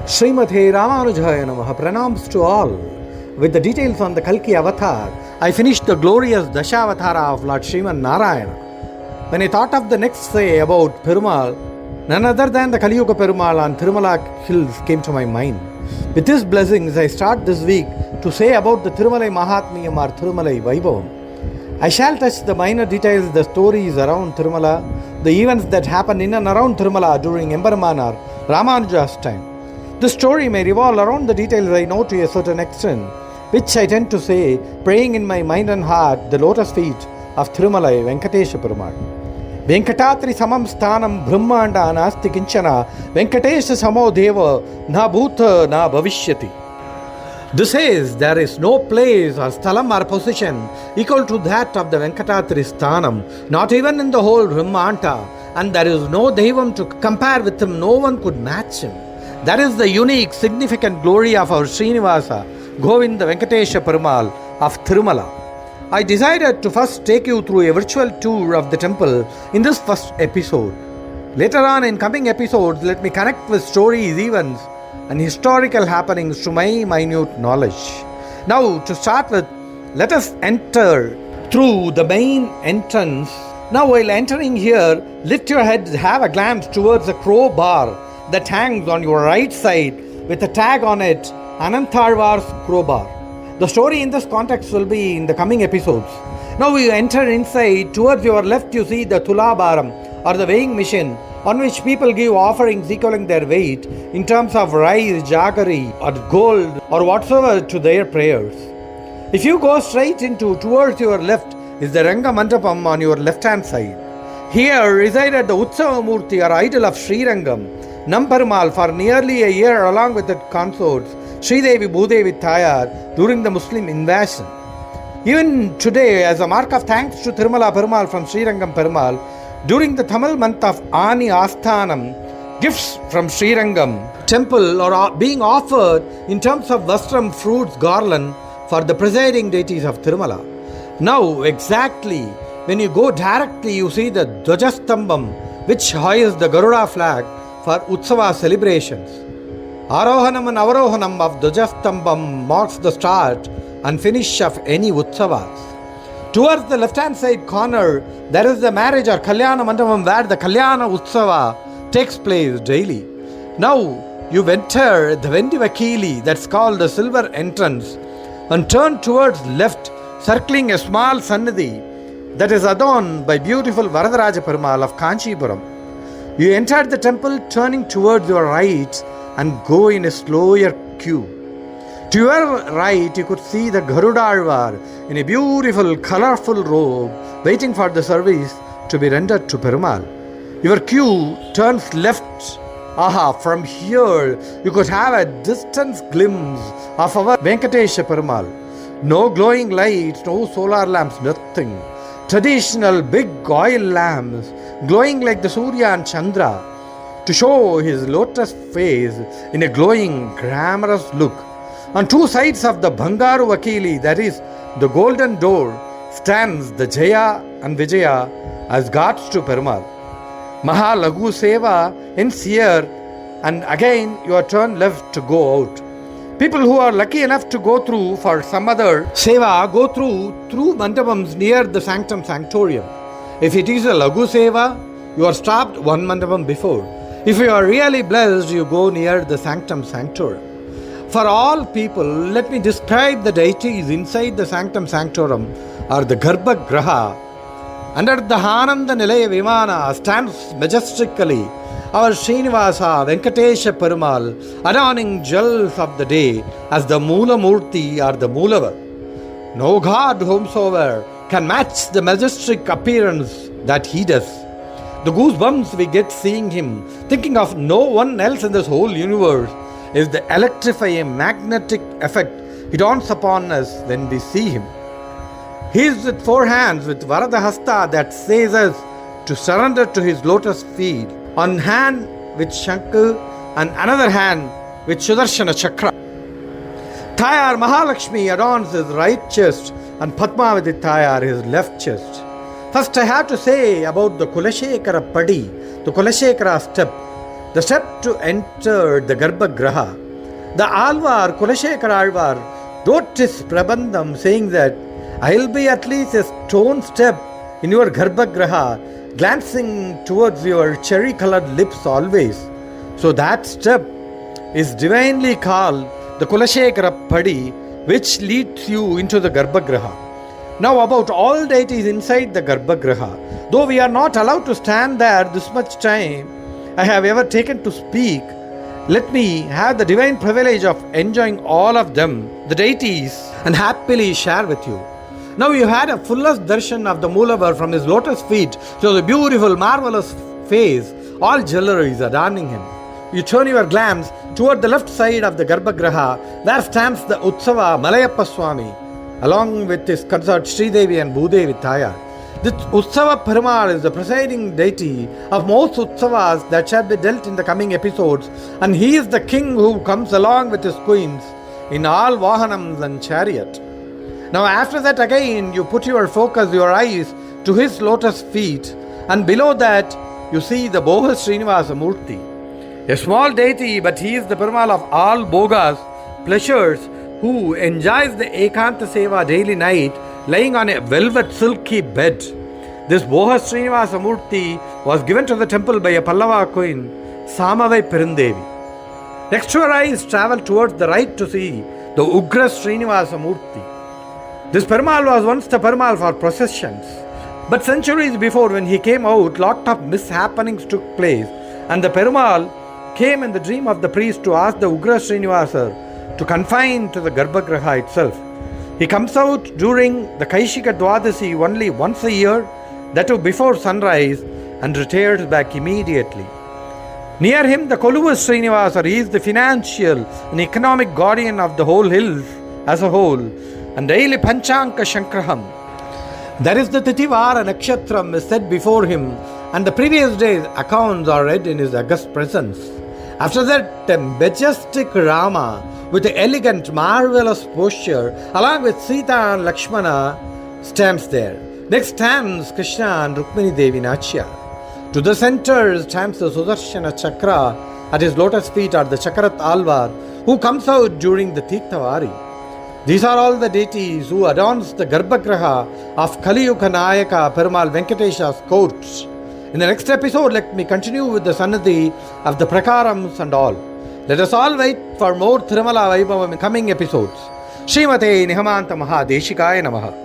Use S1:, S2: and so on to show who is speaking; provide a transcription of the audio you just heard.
S1: Srimate Ramanujaya Namaha pranams to all. With the details on the Kalki avatar, I finished the glorious Dashavatara of Lord Sriman Narayana. When I thought of the next say about Perumal, none other than the Kali Yuga Perumal on Thirumala hills came to my mind. With his blessings, I start this week to say about the Thirumala Mahatmyam or Thirumala Vaibhavam. I shall touch the minor details, the stories around Thirumala, the events that happened in and around Thirumala during Embarman or Ramanuja's time. The story may revolve around the details I know to a certain extent, which I tend to say, praying in my mind and heart the lotus feet of Thirumala Venkatesha Perumal. Venkatatri samam sthanam brahmanda nasti kinchana Venkatesha samo deva na bhuta na bhavishyati. This says there is no place or sthalam or position equal to that of the Venkatatri sthanam, not even in the whole Brahmanta, and there is no devam to compare with him, no one could match him. That is the unique, significant glory of our Srinivasa, Govinda Venkatesha Perumal of Thirumala. I decided to first take you through a virtual tour of the temple in this first episode. Later on in coming episodes, let me connect with stories, events, and historical happenings to my minute knowledge. Now, to start with, let us enter through the main entrance. Now, while entering here, lift your head, have a glance towards the crowbar that hangs on your right side with a tag on it, Anantarvar's crowbar. The story in this context will be in the coming episodes. Now you enter inside. Towards your left you see the Tulabaram or the weighing machine on which people give offerings equaling their weight in terms of rice, jaggery or gold or whatsoever to their prayers. If you go straight towards your left is the Ranga Mandapam on your left hand side. Here resided the Utsava Murti or idol of Sri Rangam, Namperumal, for nearly a year along with its consorts Sridevi Bhudevi Thayar during the Muslim invasion. Even today, as a mark of thanks to Thirumala Perumal from Sri Rangam Perumal, during the Tamil month of Ani Asthanam, gifts from Sri Rangam temple are being offered in terms of vastram, fruits, garland for the presiding deities of Thirumala. Now, exactly when you go directly, you see the Dvajastambam, which hoists the Garuda flag for Utsava celebrations. Arohanam and Avarohanam of Dvajastambam marks the start and finish of any Utsavas. Towards the left-hand side corner, there is the marriage or Kalyana Mandapam where the Kalyana Utsava takes place daily. Now, you enter the Vendi Vakili, that's called the silver entrance, and turn towards left, circling a small Sannidhi that is adorned by beautiful Varadaraja Perumal of Kanchipuram. You enter the temple turning towards your right and go in a slower queue. To your right, you could see the Garudalvar in a beautiful, colorful robe waiting for the service to be rendered to Perumal. Your queue turns left. From here, you could have a distant glimpse of our Venkatesha Perumal. No glowing lights, no solar lamps, nothing. Traditional big oil lamps glowing like the Surya and Chandra to show his lotus face in a glowing, glamorous look. On two sides of the Bangaru Vakili, that is the golden door, stands the Jaya and Vijaya as guards to Perumal. Maha Lagu Seva ends here, and again you are turned left to go out. People who are lucky enough to go through for some other seva go through mandapams near the sanctum sanctorium. If it is a Lagu Seva, you are stopped one mandapam before. If you are really blessed, you go near the sanctum sanctorum. For all people, let me describe the deities inside the sanctum sanctorum or the Garbha Graha. Under the Hananda Nilaya Vimana stands majestically our Srinivasa Venkatesha Perumal, adorning jewels of the day as the Moola Murti or the Moolavar. No god whomsoever can match the majestic appearance that he does. The goosebumps we get seeing him, thinking of no one else in this whole universe, is the electrifying magnetic effect it dawns upon us when we see him. He is with four hands with Varadahasta that says us to surrender to his lotus feet, on hand with Shankar and another hand with Sudarshana Chakra. Thayar Mahalakshmi adorns his right chest and Padmavati Thayar his left chest. First I have to say about the Kulashekara Padi, the Kulashekara step. the step to enter the Garbhagriha. The Alvar, Kulashekara Alvar, wrote his Prabandham saying that I'll be at least a stone step in your Garbhagriha, glancing towards your cherry-colored lips always. So that step is divinely called the Kulashekara Padi, which leads you into the Garbhagriha. Now about all deities inside the Garbhagriha, though we are not allowed to stand there this much time I have ever taken to speak, let me have the divine privilege of enjoying all of them, the deities, and happily share with you. Now you had a fullest darshan of the Moolavar from his lotus feet to the beautiful, marvelous face, all jewelries adorning him. You turn your glance toward the left side of the Garbhagriha, where stands the Utsava Malayappa Swami, along with his consort Sridevi and Bhudevi Taya. This Utsava Perumal is the presiding deity of most Utsavas that shall be dealt in the coming episodes, and he is the king who comes along with his queens in all Vahanams and chariot. Now after that again you put your focus, your eyes to his lotus feet, and below that you see the Boha Srinivasa Murti. A small deity, but he is the Perumal of all Bogas, pleasures, who enjoys the Ekanta Seva daily night, lying on a velvet silky bed. This Boha Srinivasa Murti was given to the temple by a Pallava queen, Samavai Perandevi. Next your eyes travel towards the right to see the Ugra Srinivasa Murti. This Perumal was once the Perumal for processions, but centuries before, when he came out, lot of mishappenings took place, and the Perumal came in the dream of the priest to ask the Ugra Srinivasa to confine to the Garbhagriha itself. He comes out during the Kaishika Dwadasi only once a year, that too before sunrise, and retires back immediately. Near him, the Koluva Srinivasa, he is the financial and economic guardian of the whole hills as a whole, and daily Panchanka Shankraham. That is the Titivara Nakshatram is set before him, and the previous day's accounts are read in his august presence. After that, a majestic Rama with an elegant, marvelous posture, along with Sita and Lakshmana, stands there. Next stands Krishna and Rukmini Devi Nachya. To the center stands the Sudarshana Chakra. At his lotus feet are the Chakarat Alvar, who comes out during the Tirthavari. These are all the deities who adorns the Garbhagriha of Kaliyuga Nayaka Perumal Venkatesha's court. In the next episode, let me continue with the Sannadhi of the Prakarams and all. Let us all wait for more Thirumala Vaibhavam in coming episodes. Srimate Nihamanta Mahadeshikaya Namaha.